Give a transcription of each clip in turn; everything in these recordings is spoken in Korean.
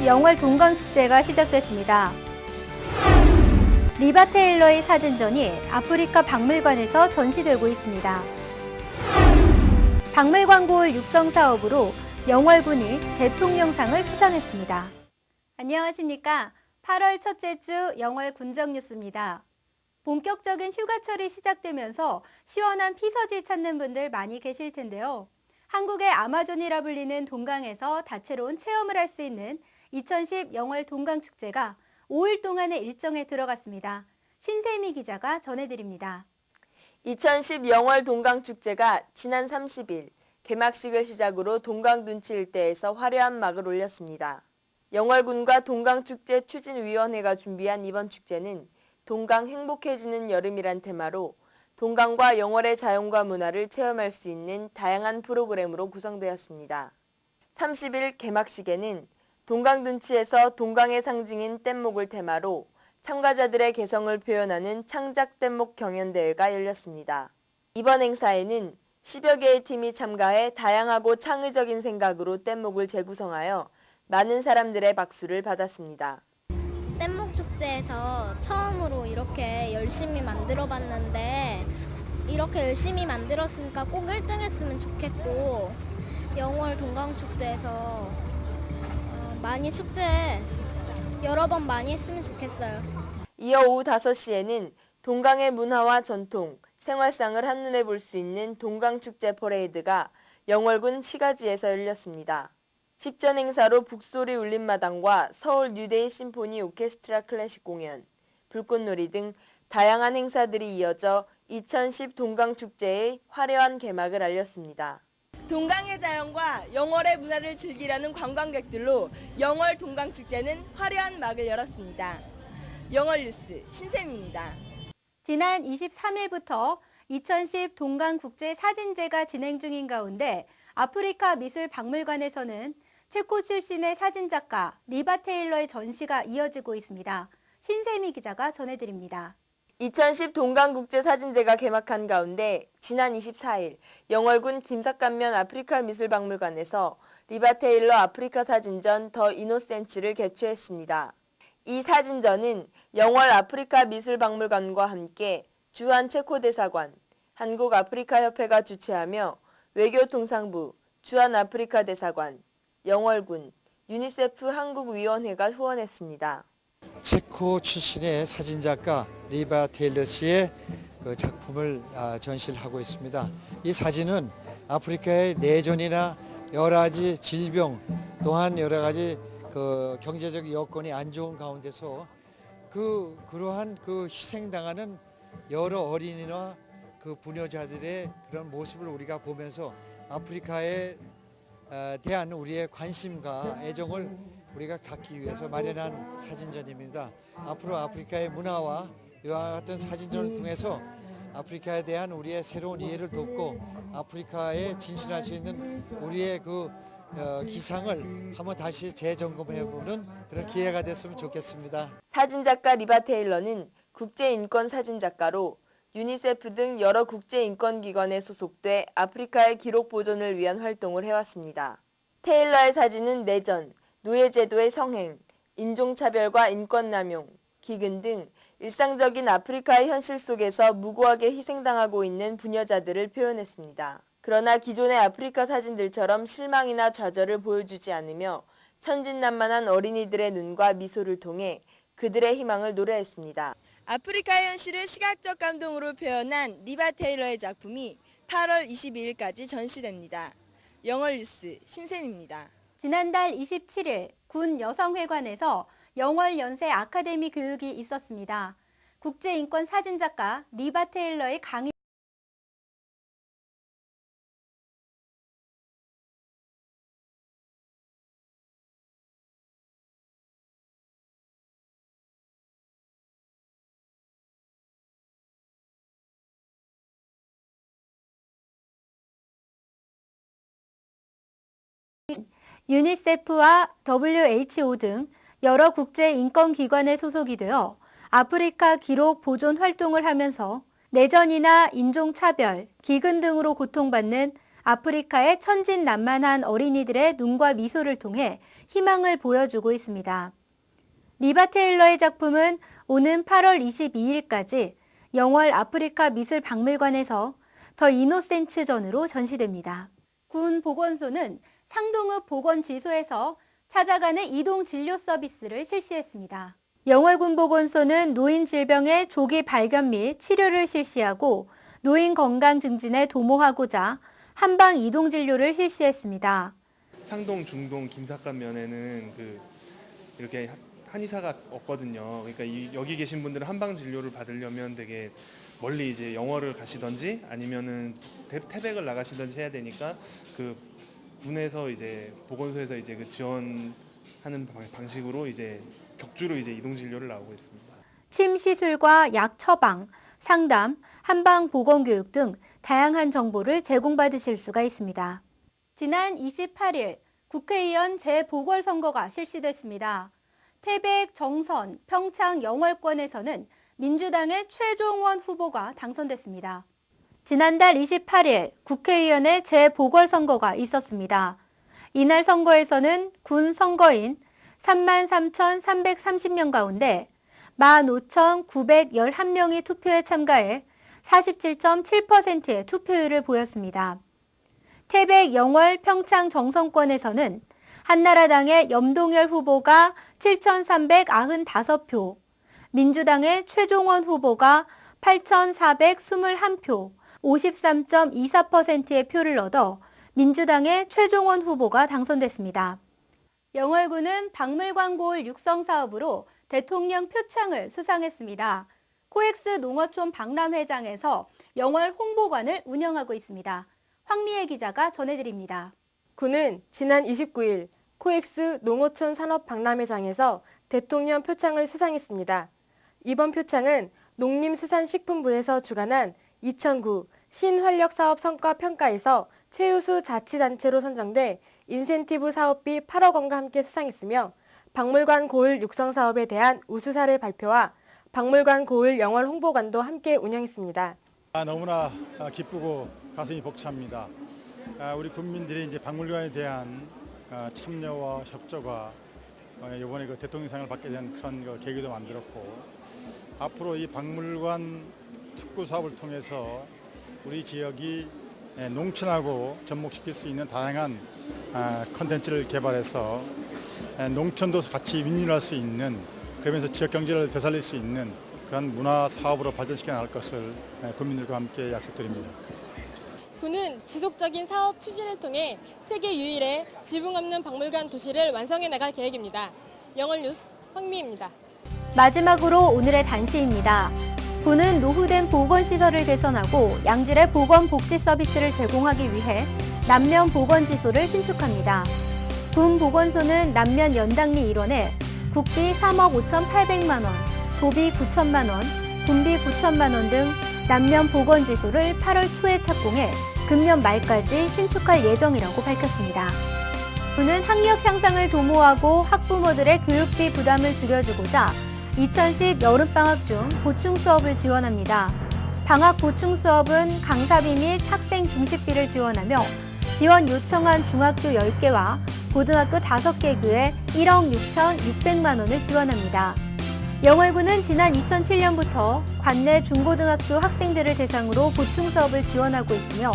영월 동강축제가 시작됐습니다. 리바 테일러의 사진전이 아프리카 박물관에서 전시되고 있습니다. 박물관 고을 육성 사업으로 영월군이 대통령상을 수상했습니다. 안녕하십니까? 8월 첫째 주 영월 군정 뉴스입니다. 본격적인 휴가철이 시작되면서 시원한 피서지 찾는 분들 많이 계실 텐데요. 한국의 아마존이라 불리는 동강에서 다채로운 체험을 할 수 있는 2010 영월 동강축제가 5일 동안의 일정에 들어갔습니다. 신세미 기자가 전해드립니다. 2010 영월 동강축제가 지난 30일 개막식을 시작으로 동강둔치 일대에서 화려한 막을 올렸습니다. 영월군과 동강축제 추진위원회가 준비한 이번 축제는 동강 행복해지는 여름이란 테마로 동강과 영월의 자연과 문화를 체험할 수 있는 다양한 프로그램으로 구성되었습니다. 30일 개막식에는 동강둔치에서 동강의 상징인 뗏목을 테마로 참가자들의 개성을 표현하는 창작 뗏목 경연대회가 열렸습니다. 이번 행사에는 10여 개의 팀이 참가해 다양하고 창의적인 생각으로 뗏목을 재구성하여 많은 사람들의 박수를 받았습니다. 뗏목 축제에서 처음으로 이렇게 열심히 만들어 봤는데 이렇게 열심히 만들었으니까 꼭 1등 했으면 좋겠고 영월 동강축제에서 많이 축제 여러 번 많이 했으면 좋겠어요. 이어 오후 5시에는 동강의 문화와 전통, 생활상을 한눈에 볼 수 있는 동강축제 퍼레이드가 영월군 시가지에서 열렸습니다. 식전 행사로 북소리 울림마당과 서울 뉴데이 심포니 오케스트라 클래식 공연, 불꽃놀이 등 다양한 행사들이 이어져 2010 동강축제의 화려한 개막을 알렸습니다. 동강의 자연과 영월의 문화를 즐기려는 관광객들로 영월 동강축제는 화려한 막을 열었습니다. 영월 뉴스 신샘입니다. 지난 23일부터 2010 동강국제 사진제가 진행 중인 가운데 아프리카 미술박물관에서는 체코 출신의 사진작가 리바 테일러의 전시가 이어지고 있습니다. 신세미 기자가 전해드립니다. 2010 동강국제사진제가 개막한 가운데 지난 24일 영월군 김삿간면 아프리카 미술박물관에서 리바 테일러 아프리카 사진전 더 이노센츠를 개최했습니다. 이 사진전은 영월 아프리카 미술박물관과 함께 주한 체코 대사관, 한국아프리카협회가 주최하며 외교통상부, 주한 아프리카 대사관, 영월군, 유니세프 한국위원회가 후원했습니다. 체코 출신의 사진작가 리바 테일러 씨의 그 작품을 전시를 하고 있습니다. 이 사진은 아프리카의 내전이나 여러 가지 질병 또한 여러 가지 그 경제적 여건이 안 좋은 가운데서 그러한 그 희생당하는 여러 어린이나 그 부녀자들의 그런 모습을 우리가 보면서 아프리카에 대한 우리의 관심과 애정을 우리가 갖기 위해서 마련한 사진전입니다. 앞으로 아프리카의 문화와 이와 같은 사진전을 통해서 아프리카에 대한 우리의 새로운 이해를 돕고 아프리카에 진출할 수 있는 우리의 그 기상을 한번 다시 재점검해보는 그런 기회가 됐으면 좋겠습니다. 사진작가 리바 테일러는 국제인권 사진작가로 유니세프 등 여러 국제인권기관에 소속돼 아프리카의 기록 보존을 위한 활동을 해왔습니다. 테일러의 사진은 내전, 노예제도의 성행, 인종차별과 인권남용, 기근 등 일상적인 아프리카의 현실 속에서 무고하게 희생당하고 있는 부녀자들을 표현했습니다. 그러나 기존의 아프리카 사진들처럼 실망이나 좌절을 보여주지 않으며 천진난만한 어린이들의 눈과 미소를 통해 그들의 희망을 노래했습니다. 아프리카의 현실을 시각적 감동으로 표현한 리바 테일러의 작품이 8월 22일까지 전시됩니다. 영월 뉴스 신샘입니다. 지난달 27일 군 여성회관에서 영월 연세 아카데미 교육이 있었습니다. 국제인권 사진작가 리바 테일러의 강의 유니세프와 WHO 등 여러 국제 인권기관에 소속이 되어 아프리카 기록 보존 활동을 하면서 내전이나 인종차별, 기근 등으로 고통받는 아프리카의 천진난만한 어린이들의 눈과 미소를 통해 희망을 보여주고 있습니다. 리바 테일러의 작품은 오는 8월 22일까지 영월 아프리카 미술박물관에서 더 이노센츠 전으로 전시됩니다. 군 보건소는 상동읍 보건지소에서 찾아가는 이동 진료 서비스를 실시했습니다. 영월군 보건소는 노인 질병의 조기 발견 및 치료를 실시하고 노인 건강 증진에 도모하고자 한방 이동 진료를 실시했습니다. 상동, 중동, 김삿갓 면에는 이렇게 한의사가 없거든요. 그러니까 여기 계신 분들은 한방 진료를 받으려면 되게 멀리 이제 영월을 가시던지 아니면은 태백을 나가시던지 해야 되니까 그 군에서 이제 보건소에서 이제 그 지원하는 방식으로 이제 격주로 이제 이동 진료를 나오고 있습니다. 침 시술과 약 처방, 상담, 한방 보건 교육 등 다양한 정보를 제공받으실 수가 있습니다. 지난 28일 국회의원 재보궐선거가 실시됐습니다. 태백, 정선, 평창, 영월권에서는 민주당의 최종원 후보가 당선됐습니다. 지난달 28일 국회의원의 재보궐선거가 있었습니다. 이날 선거에서는 군 선거인 33,330명 가운데 15,911명이 투표에 참가해 47.7%의 투표율을 보였습니다. 태백, 영월, 평창, 정선권에서는 한나라당의 염동열 후보가 7,395표, 민주당의 최종원 후보가 8,421표, 53.24%의 표를 얻어 민주당의 최종원 후보가 당선됐습니다. 영월군은 박물관 고을 육성 사업으로 대통령 표창을 수상했습니다. 코엑스 농어촌 박람회장에서 영월 홍보관을 운영하고 있습니다. 황미애 기자가 전해드립니다. 군은 지난 29일 코엑스 농어촌 산업박람회장에서 대통령 표창을 수상했습니다. 이번 표창은 농림수산식품부에서 주관한 2009 신활력사업 성과 평가에서 최우수 자치단체로 선정돼 인센티브 사업비 8억 원과 함께 수상했으며 박물관 고을 육성 사업에 대한 우수사를 발표와 박물관 고을 영월 홍보관도 함께 운영했습니다. 너무나 기쁘고 가슴이 벅찹니다. 우리 국민들이 이제 박물관에 대한 참여와 협조가 이번에 그 대통령상을 받게 된 그런 계기도 만들었고 앞으로 이 박물관 특구 사업을 통해서 우리 지역이 농촌하고 접목시킬 수 있는 다양한 컨텐츠를 개발해서 농촌도 같이 윈윈할 수 있는 그러면서 지역 경제를 되살릴 수 있는 그런 문화 사업으로 발전시켜 나갈 것을 국민들과 함께 약속드립니다. 군은 지속적인 사업 추진을 통해 세계 유일의 지붕 없는 박물관 도시를 완성해 나갈 계획입니다. 영월뉴스 황미입니다. 마지막으로 오늘의 단시입니다. 군은 노후된 보건시설을 개선하고 양질의 보건복지 서비스를 제공하기 위해 남면 보건지소를 신축합니다. 군 보건소는 남면 연당리 일원에 국비 3억 5,800만 원, 도비 9천만 원, 군비 9천만 원 등 남면 보건지소를 8월 초에 착공해 금년 말까지 신축할 예정이라고 밝혔습니다. 군은 학력 향상을 도모하고 학부모들의 교육비 부담을 줄여주고자 2010 여름방학 중 보충 수업을 지원합니다. 방학 보충 수업은 강사비 및 학생 중식비를 지원하며 지원 요청한 중학교 10개와 고등학교 5개 교에 1억 6,600만 원을 지원합니다. 영월군은 지난 2007년부터 관내 중고등학교 학생들을 대상으로 보충 수업을 지원하고 있으며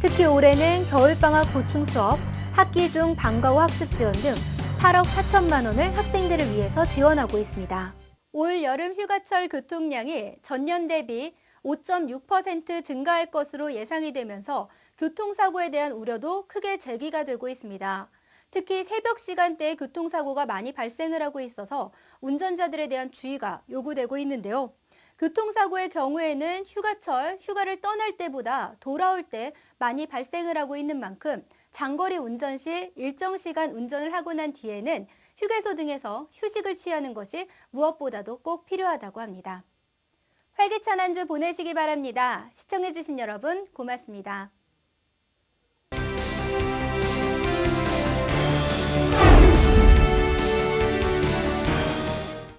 특히 올해는 겨울방학 보충 수업, 학기 중 방과 후 학습 지원 등 8억 4천만 원을 학생들을 위해서 지원하고 있습니다. 올 여름 휴가철 교통량이 전년 대비 5.6% 증가할 것으로 예상이 되면서 교통사고에 대한 우려도 크게 제기가 되고 있습니다. 특히 새벽 시간대에 교통사고가 많이 발생을 하고 있어서 운전자들에 대한 주의가 요구되고 있는데요. 교통사고의 경우에는 휴가철, 휴가를 떠날 때보다 돌아올 때 많이 발생을 하고 있는 만큼 장거리 운전 시 일정 시간 운전을 하고 난 뒤에는 휴게소 등에서 휴식을 취하는 것이 무엇보다도 꼭 필요하다고 합니다. 활기찬 한 주 보내시기 바랍니다. 시청해주신 여러분 고맙습니다.